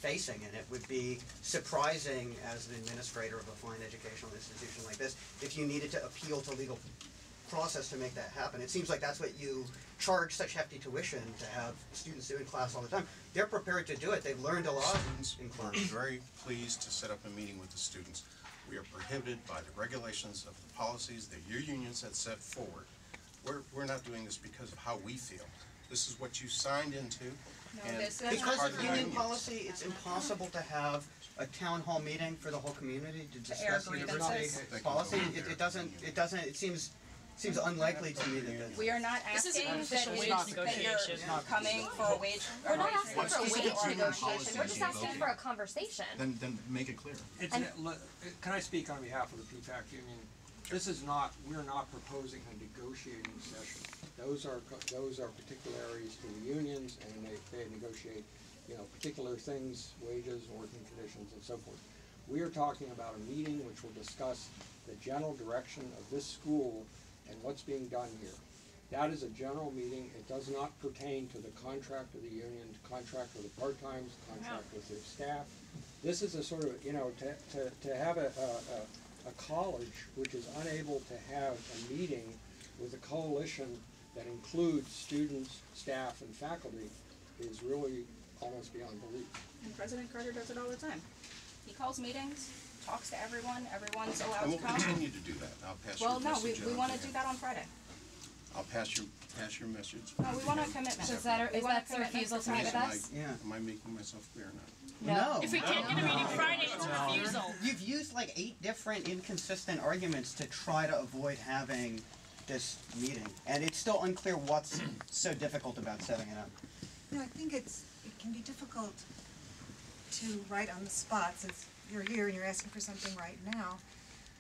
facing, and it would be surprising as an administrator of a fine educational institution like this if you needed to appeal to legal process to make that happen. It seems like that's what you charge such hefty tuition to have students do in class all the time. They're prepared to do it. They've learned a lot in class. We're very pleased to set up a meeting with the students. We are prohibited by the regulations of the policies that your unions had set forward. We're not doing this because of how we feel. This is what you signed into. No, and this is Because part of the union unions. policy, it's impossible to have a town hall meeting for the whole community to discuss university policy. It seems unlikely to me that we are not asking that you're coming for a wage. We're not asking for a wage negotiation. We're just asking for a conversation. Then make it clear. Can I speak on behalf of the PPAC union? This is not, we're not proposing a negotiating session. Those are particularities to the unions, and they negotiate, particular things, wages, working conditions, and so forth. We are talking about a meeting which will discuss the general direction of this school and what's being done here. That is a general meeting. It does not pertain to the contract of the union, the contract with the part-times, the contract with their staff. This is a sort of, to have a college which is unable to have a meeting with a coalition that includes students, staff, and faculty is really almost beyond belief. And President Carter does it all the time. He calls meetings, talks to everyone, everyone's allowed to come. And we'll continue to do that. I'll pass Well, your no, message we on want to to do that on Friday. I'll pass your message. No, we want a commitment. Is that a refusal to meet with us? Yeah. Am I making myself clear or not? No. If we can't get a meeting Friday, it's a refusal. You've used like 8 different inconsistent arguments to try to avoid having this meeting, and it's still unclear what's so difficult about setting it up. No, I think it can be difficult to write on the spot, since you're here and you're asking for something right now,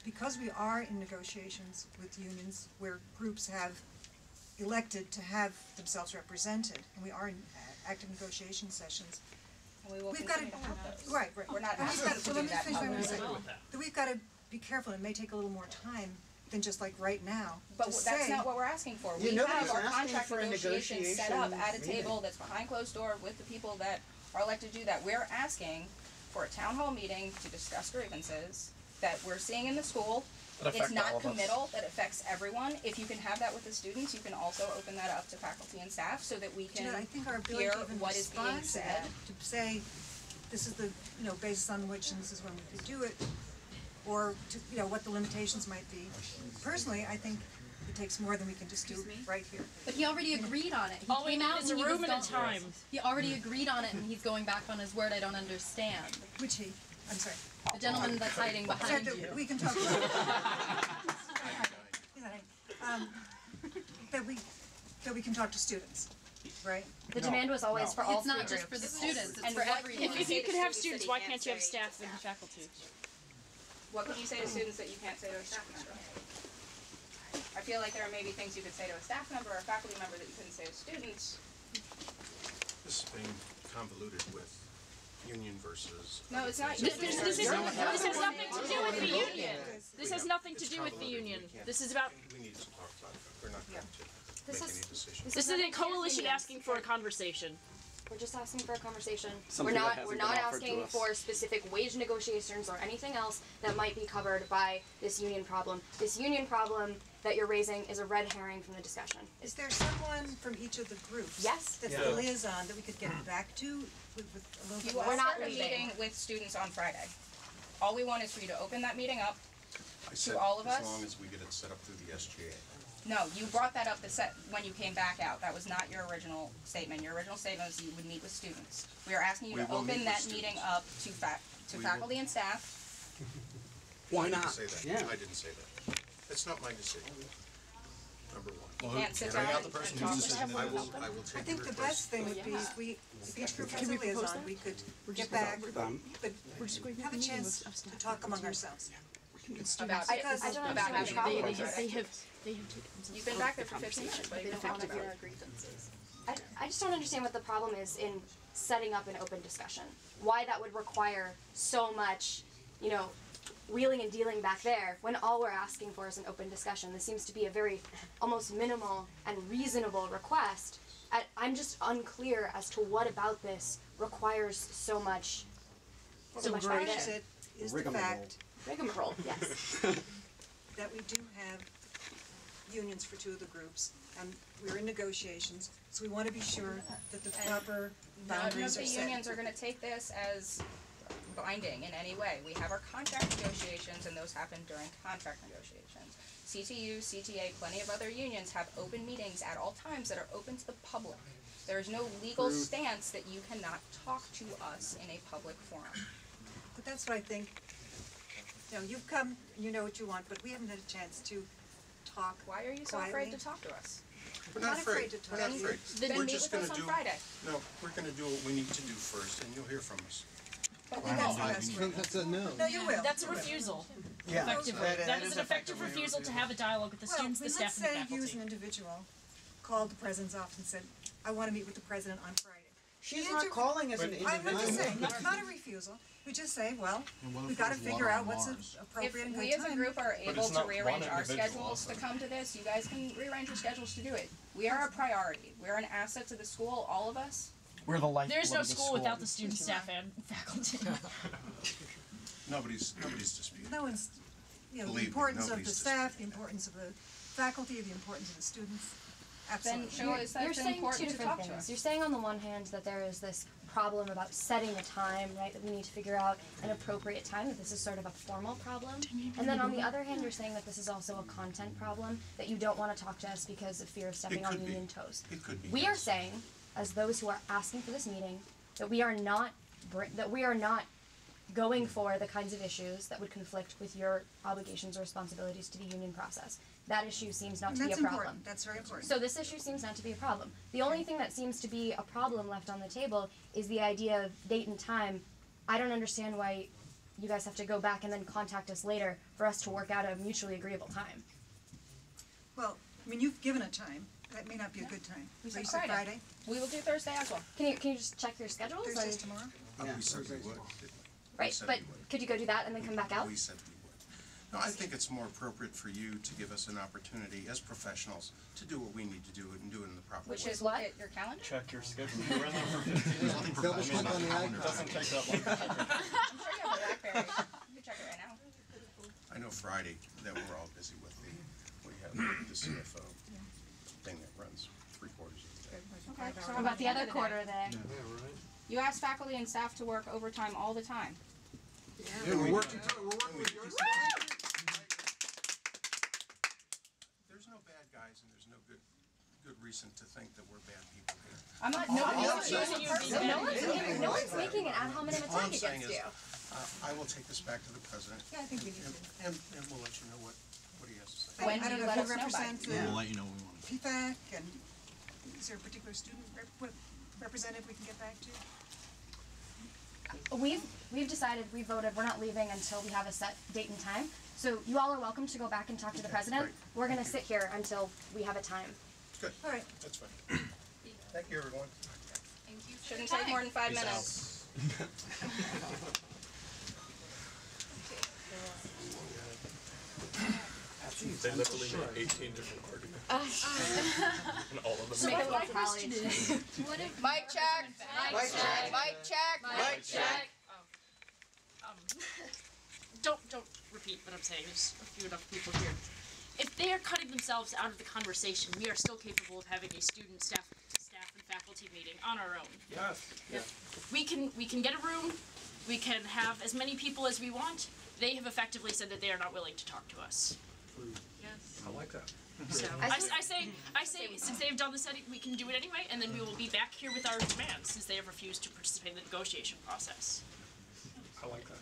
because we are in negotiations with unions where groups have elected to have themselves represented, and we are in active negotiation sessions. And we will We've got continue to have those. Right. We're not But asking to do that publicly. that we've got to be careful. It may take a little more time than just like right now. But to that's say, not what we're asking for. Yeah, We nobody's have our asking contract for a negotiations set up at a negotiation table meeting. that's behind closed door with the people that are elected to do that. We're asking for a town hall meeting to discuss grievances that we're seeing in the school. It's not committal, that affects everyone. If you can have that with the students, you can also open that up to faculty and staff so that we can I think our ability hear to even what is being respond to said. that, to say, this is the, basis on which, and this is when we could do it, or to, what the limitations might be. Personally, I think it takes more than we can just do right here. But he already agreed on it. He All we came need out is and a he was room and a gone. time. He already agreed on it, and he's going back on his word. I don't understand. Which I'm sorry. The gentleman that's hiding behind Sorry, you. we can talk about that we can talk to students, right? The demand was always for all It's not three just for groups. the students, it's And for what everyone. can If you say could to have students students, that why you can't you have say staff to and faculty? What can you say to students that you can't say to a staff member? I feel like there are maybe things you could say to a staff member or a faculty member that you couldn't say to students. This is being convoluted with union versus... No, it's not. This has nothing to do with the union. This has nothing to do with the union. This is about, We need to talk about it. We're not going to make any decisions. this is a coalition asking for a conversation. We're just asking for a conversation. Something we're that not hasn't we're been not offered to asking us. for specific wage negotiations or anything else that might be covered by this union problem. This union problem that you're raising is a red herring from the discussion. Is there someone from each of the groups? Yes. That's the liaison that we could get back to with a little bit You less? are not not meeting with students on Friday. All we want is for you to open that meeting up. I said, all of us? as long as we get it set up through the SGA. No, you brought that up when you came back out. That was not your original statement. Your original statement was you would meet with students. We are asking you We to will meet open with that students. meeting up to We faculty will. and staff. Why I not? didn't say that. Yeah. I didn't say that. It's not my decision. Number one. You can't sit Bring down out the and person talk whose with decision them. I will take I think the best thing would be if each group has a liaison, we could get back, but have a chance to talk among ourselves. About I don't about understand having the meetings. problem. They have taken You've been back there for 15 minutes, but you don't have to go. I just don't understand what the problem is in setting up an open discussion. Why that would require so much, wheeling and dealing back there when all we're asking for is an open discussion. This seems to be a very almost minimal and reasonable request. I'm just unclear as to what about this requires so much So much great. better. Is it, is the fact Rigmarole, yes. that we do have unions for 2 of the groups, and we're in negotiations, so we want to be sure that the proper None boundaries of are the set. unions are gonna take this as binding in any way. We have our contract negotiations, and those happen during contract negotiations. CTU, CTA, plenty of other unions have open meetings at all times that are open to the public. There is no legal stance that you cannot talk to us in a public forum. But that's what I think, you know, you've come, you know what you want, but we haven't had a chance to talk Why are you so quietly. afraid to talk to us? We're not not afraid. afraid to talk We're not to you. afraid. Then We're meet just with us gonna on do. Friday. No, we're gonna do what we need to do first, and you'll hear from us. But that's the best way. That's a no. No, you will. That's a You will. refusal. Yeah, Effectively. that That is is an effective refusal to have a dialogue with the Well, students, the then staff, and the let's say you as faculty. an individual called the president's office and said, I want to meet with the president on Friday. She's The not answer- calling as an I'm individual. just saying, it's not a refusal, we just say, well, we gotta figure out what's an If appropriate and good we as a time. group are able it's to not rearrange one our individual schedules to also. come to this, you guys can rearrange your schedules to do it. We are a priority. We're an asset to the school, all of us. We're the lifeblood There's no of the school without the student, staff, and faculty. Nobody's disputing. No one's, you know, the Believe me, importance of the nobody's staff, the importance of the faculty, the importance of the students, Then absolutely. show us that You're it's saying two important to different talk to things. us. You're saying on the one hand that there is this problem about setting a time, right, that we need to figure out an appropriate time, that this is sort of a formal problem. And then on the other hand, you're saying that this is also a content problem, that you don't want to talk to us because of fear of stepping on could be. union toes. It could be. We are yes. saying, as those who are asking for this meeting, that we are not going for the kinds of issues that would conflict with your obligations or responsibilities to the union process. That issue seems not And to be a that's problem. important, that's very important. So this issue seems not to be a problem. The only thing that seems to be a problem left on the table is the idea of date and time. I don't understand why you guys have to go back and then contact us later for us to work out a mutually agreeable time. Well, I mean, you've given a time, that may not be a good time. We So said you said Friday. Friday, We will do Thursday as well. Can you just check your schedules? Thursday's and- tomorrow? Yeah. We said we would. didn't we? We Right, said but we would. could you go do that and then come back out? We said we would. No, I think it's more appropriate for you to give us an opportunity as professionals to do what we need to do and do it in the proper way. Which is What? look at your calendar. Check your schedule. We're in there for 15 minutes. Double click on the icon. Doesn't take that long. I'm sure you have a BlackBerry. You can check it right now. I know Friday that we're all busy with we have the CFO thing that runs 3/4 of the day. Okay. So What about the other quarter of of the day? You ask faculty and staff to work overtime all the time. Yeah, we're working with yours. There's no bad guys and there's no good reason to think that we're bad people here. I'm not. I'm saying- No one's making an ad hominem All I'm attack saying against is, you. I will take this back to the president Yeah, I think we need to. and we'll let you know what he has to say. When I do don't you know let if us you know by? represent the Yeah. let you know we want. PFAC, and is there a particular student representative we can get back to? We've decided, we voted, we're not leaving until we have a set date and time. So you all are welcome to go back and talk to the president. great. We're gonna sit here until we have a time. Good, All right, that's fine. Thank you, everyone. Shouldn't take more than 5 minutes. They literally made 18 different arguments. And all of them. Make a question Mic check. Mic check. Mic check. Mic check. Don't repeat what I'm saying. There's a few enough people here. If they are cutting themselves out of the conversation, we are still capable of having a student, staff and faculty meeting on our own. Yes. We can get a room. We can have as many people as we want. They have effectively said that they are not willing to talk to us. I like that. So I say since they have done this, we can do it anyway, and then we will be back here with our demands since they have refused to participate in the negotiation process. I like that.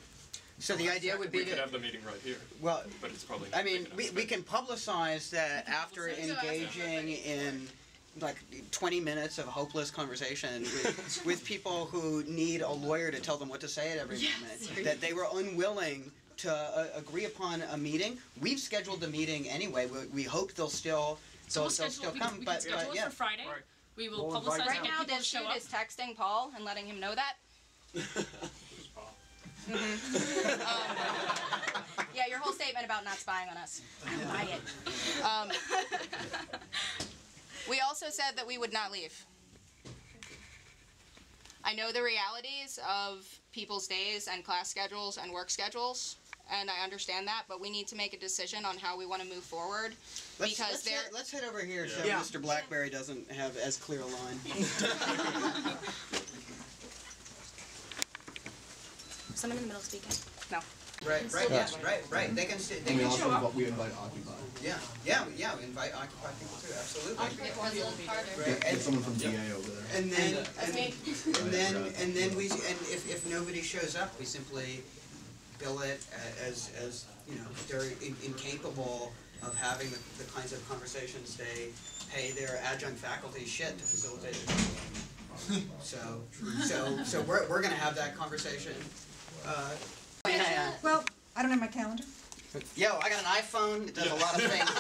So the idea would be We could to, have the meeting right here, well, but it's probably. I mean, making us we can publicize that after engaging in like 20 minutes of hopeless conversation with people who need a lawyer to tell them what to say at every moment, that they were unwilling to agree upon a meeting. We've scheduled the meeting anyway. We hope they'll still So they'll we'll still schedule. come, We can but schedule it yeah. for Friday. Right. We will We'll publicize invite it. Right now, People this show dude up. is texting Paul and letting him know that. Yeah, your whole statement about not spying on us. I buy it. We also said that we would not leave. I know the realities of people's days and class schedules and work schedules, and I understand that, but we need to make a decision on how we want to move forward. Let's head over here so Yeah. Mr. Blackberry doesn't have as clear a line. Someone in the middle speaking. No. Right, yes, right. They can show up. we invite Occupy. Yeah, invite Occupy people too, absolutely. Get someone from DA over there. And then if nobody shows up, we simply bill it as they're incapable of having the kinds of conversations they pay their adjunct faculty shit to facilitate it. So we're gonna have that conversation. Well, I don't have my calendar. Yo, I got an iPhone. It does a lot of things.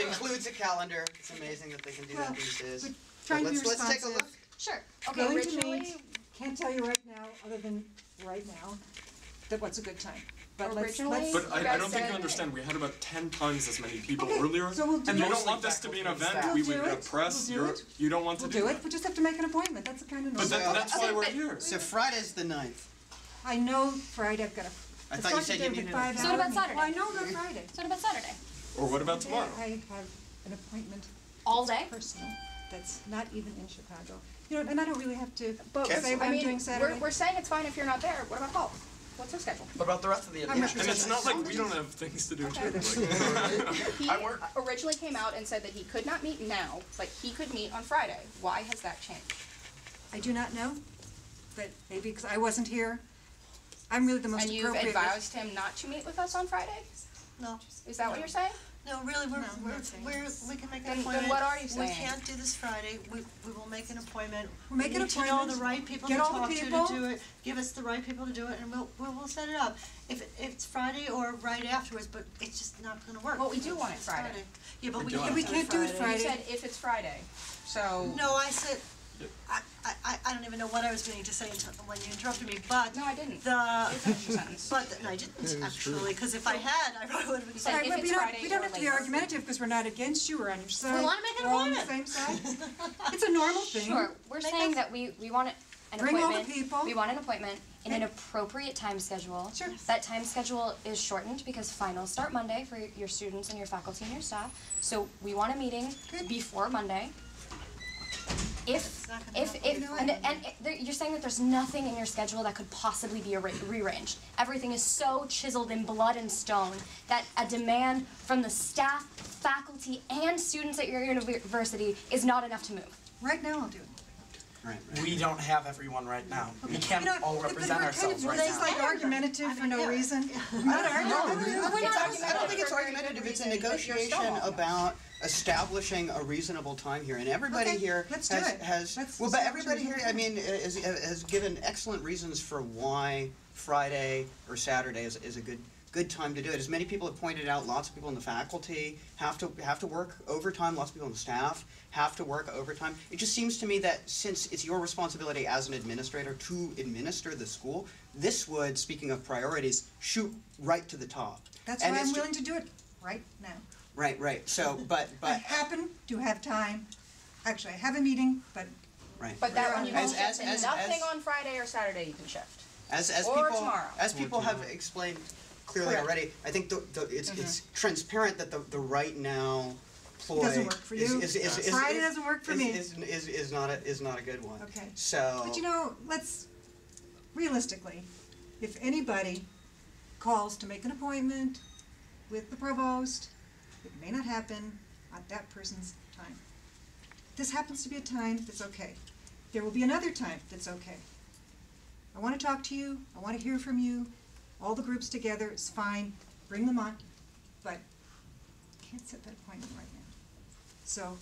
It includes a calendar. It's amazing that they can do that these days. But trying to be Let's take a responsive. look. Sure. Okay, Going to originally, meet, can't tell you right now, other than right now, that what's a good time. But Originally- But You I guys don't think said- you understand, we had about 10 times as many people Okay, earlier, so we'll do and you it. don't want this to be an event, We'll we do would it. press, We'll do it. you don't want to We'll do do that. it, we just have to make an appointment, that's the kind of But normal. that's why Okay, we're but- here. So Friday's the 9th. I know Friday, I've got a. I thought you said you needed. So what about Saturday? Well, I know about Friday. so what about Saturday? Or what about tomorrow? I have an appointment, All day? personal, that's not even in Chicago. And I don't really have to But say what I I'm mean, doing Saturday. we're saying it's fine if you're not there. What about Paul? What's his schedule? What about the rest of the I'm administration? And it's not like we don't have things to do too. He I work. originally came out and said that he could not meet now, but he could meet on Friday. Why has that changed? I do not know, but maybe because I wasn't here. I'm really the most And you've appropriate. advised him not to meet with us on Friday? No, Is that what you're saying? no, really, No, I'm not saying we can make Then- an then appointment. what are you We saying? can't do this Friday, we will make an appointment. We'll make We an need to know appointment, the right people get to all the talk people. to do it, give us the right people to do it, and we'll set it up. If it's Friday or right afterwards, but it's just not gonna work. Well, we do want it It's Friday. Yeah, but we do can't want do it it Friday. We can't do it You Friday. said if it's Friday, so. No, I said, I don't even know what I was going to say until when you interrupted me, but No, I didn't. the, Finish your sentence. but, no, I didn't actually, because if I had, I probably would have been said saying. if But it's Friday we don't or have to be later. argumentative because we're not against you, we're on your side. wanna make an We're all on the appointment. same side. It's a normal thing. Sure, we're saying that we want an Bring all the appointment. people. We want an appointment in an Okay. appropriate time schedule. Sure. That time schedule is shortened because finals start Monday for your students and your faculty and your staff. So we want a meeting Good. before Monday. If, not gonna happen. You know what? you're saying that there's nothing in your schedule that could possibly be rearranged. Everything is so chiseled in blood and stone that a demand from the staff, faculty, and students at your university is not enough to move. Right now I'll do it. Right. We don't have everyone right now. We can't all represent ourselves right It's now. like argumentative for no reason. I don't think it's argumentative. It's a negotiation about establishing a reasonable time here, and everybody Okay, here let's do has it. Let's well, but establish a everybody here, reasonable I mean, has given excellent reasons for why Friday or Saturday is a good time to do it. As many people have pointed out, lots of people in the faculty have to work overtime. Lots of people in the staff have to work overtime. It just seems to me that since it's your responsibility as an administrator to administer the school, this would, speaking of priorities, shoot right to the top. That's And why it's I'm ju- willing to do it right now. Right. So, I but happen to have time. Actually, I have a meeting, but right. But that one you can As- shift, as- and nothing as- on Friday or Saturday you can shift. As Or people tomorrow. as people have explained clearly Correct. already, I think it's transparent that the right now ploy Doesn't work for you. Friday doesn't work for me. Is not a good one. Okay. So But let's realistically, if anybody calls to make an appointment with the provost, it may not happen at that person's time. This happens to be a time that's okay. There will be another time that's okay. I want to talk to you, I want to hear from you, all the groups together, it's fine, bring them on, but I can't set that appointment right now. So,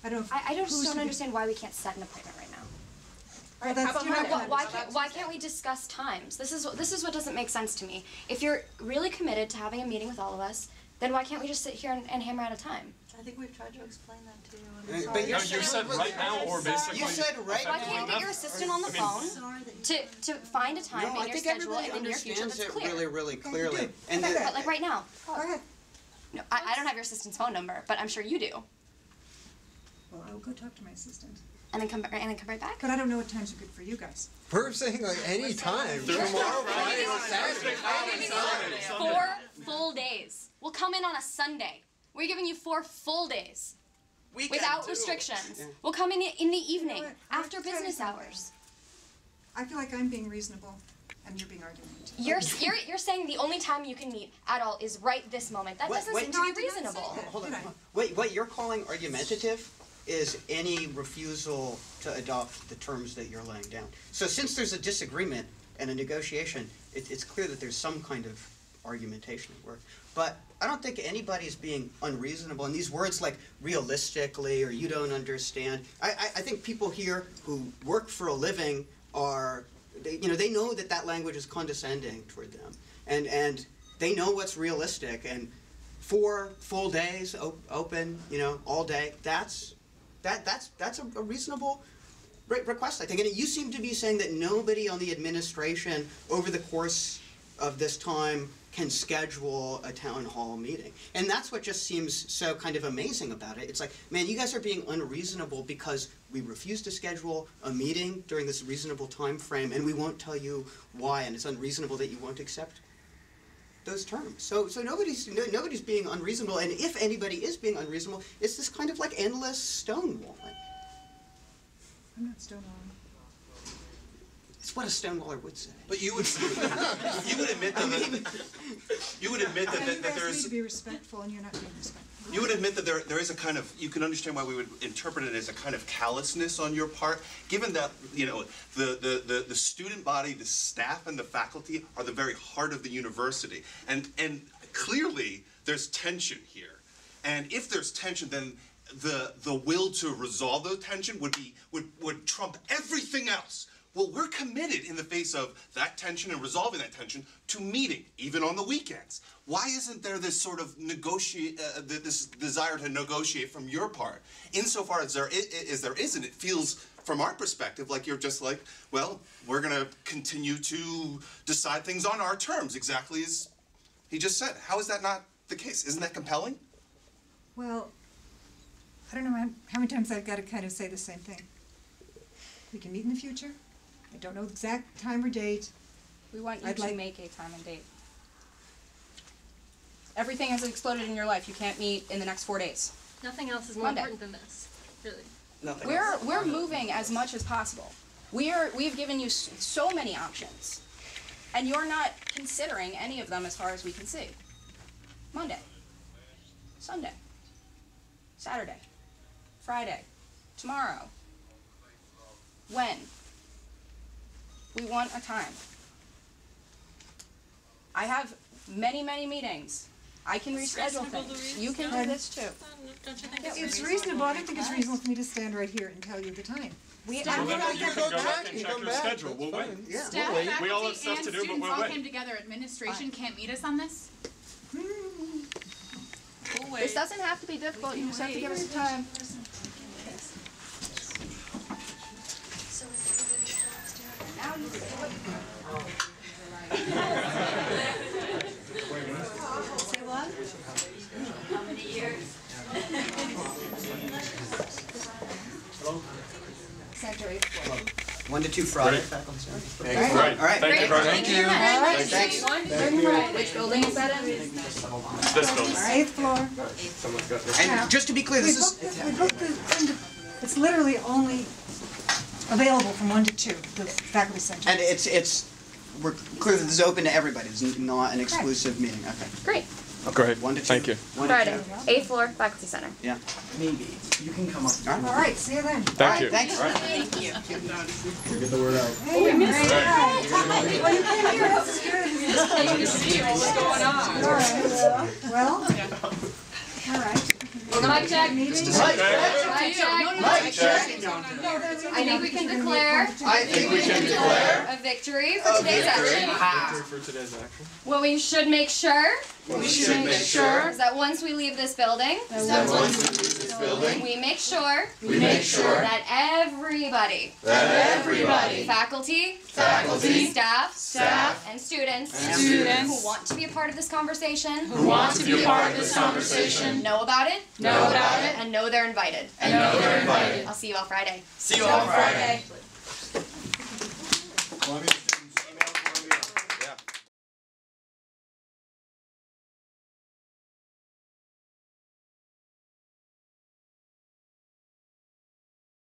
I don't know. I just who's don't to be- understand why we can't set an appointment right now. Well, that's, How about you know, Monday? Why can't we discuss times? This is what doesn't make sense to me. If you're really committed to having a meeting with all of us, then why can't we just sit here and hammer out a time? I think we've tried to explain that to you. But I'm you're sorry. No, you said right now or basically. You said right Why now. can't you get your assistant on the phone Sorry that you. to find a time No, in I your think schedule everybody in the near future understands that's it clear? really Okay, clearly. you do. And Okay. But like right now, Go ahead. no, I don't have your assistant's phone number, but I'm sure you do. Well, I will go talk to my assistant. and then come right back? But I don't know what times are good for you guys. We're saying like any time. Tomorrow, Friday, or Saturday. 4 full days. We'll come in on a Sunday. We're giving you 4 full days. Without restrictions. Yeah. We'll come in the evening, after business hours. I feel like I'm being reasonable, and you're being argumentative. You're saying the only time you can meet at all is right this moment. That doesn't seem to be reasonable. Hold on. What you're calling argumentative is any refusal to adopt the terms that you're laying down. So since there's a disagreement and a negotiation, it's clear that there's some kind of argumentation at work. But I don't think anybody's being unreasonable. And these words like realistically or you don't understand, I think people here who work for a living are, they know that that language is condescending toward them. And they know what's realistic. And 4 full days open, all day, that's a reasonable request, I think. And you seem to be saying that nobody on the administration over the course of this time can schedule a town hall meeting. And that's what just seems so kind of amazing about it. It's like, man, you guys are being unreasonable because we refuse to schedule a meeting during this reasonable time frame, and we won't tell you why, and it's unreasonable that you won't accept those terms. So nobody's being unreasonable, and if anybody is being unreasonable, it's this kind of like endless stonewalling. I'm not stonewalling. It's what a stonewaller would say. But you would admit that that there is. To be respectful, and you're not being respectful. You would admit that there is a kind of, you can understand why we would interpret it as a kind of callousness on your part, given that the student body, the staff, and the faculty are the very heart of the university, and clearly there's tension here, and if there's tension, then the will to resolve the tension would trump everything else. Well, we're committed in the face of that tension and resolving that tension to meeting, even on the weekends. Why isn't there this sort of this desire to negotiate from your part? Insofar as there isn't, it feels, from our perspective, like you're just like, well, we're going to continue to decide things on our terms, exactly as he just said. How is that not the case? Isn't that compelling? Well, I don't know how many times I've got to kind of say the same thing. We can meet in the future. I don't know the exact time or date. We want you to make a time and date. Everything has exploded in your life. You can't meet in the next 4 days. Nothing else is more important than this, really. We're moving as much as possible. We've given you so many options, and you're not considering any of them as far as we can see. Monday, Sunday, Saturday, Friday, tomorrow. When? We want a time. I have many, many meetings. I can reschedule things. You can do this too. Don't you think it's reasonable? I don't think it's reasonable for me to stand right here and tell you the time. So then you can go back and check your schedule. We'll wait. Yeah. Staff, we'll wait. faculty, We all have stuff and to do, but students we'll all wait. came together. Administration can't meet us on this? We'll wait. This doesn't have to be difficult. You just have to give us time. Now you say what Say what? How many years? Secretary. 1 to 2 Friday. Great. All right. Thank you. Thank you. All right. Thanks. Which building is that in? This building. 8th floor. Someone's got this. And just to be clear, this is. It's literally only available from 1 to 2, the faculty center. And we're clear that this is open to everybody. It's not an exclusive meeting. Okay. Great. Great. 1 to 2. Thank you. 1 to Friday, 2. 8th floor, faculty center. Yeah. Maybe. You can come up. All right, see you then. Thank you. Thanks. Thank you. Get the word out. Hey, well, you came here, that's good. You see what's going on. All right. Well, all right. Mic check. Meeting. Mic check. I think we can declare a victory for today's action. What we should make sure is that once we leave this building, we make sure that everybody, faculty, staff, and students who want to be a part of this conversation, know about it, know about it, and know they're invited. And know they're invited. I'll see you all Friday. See you all Friday.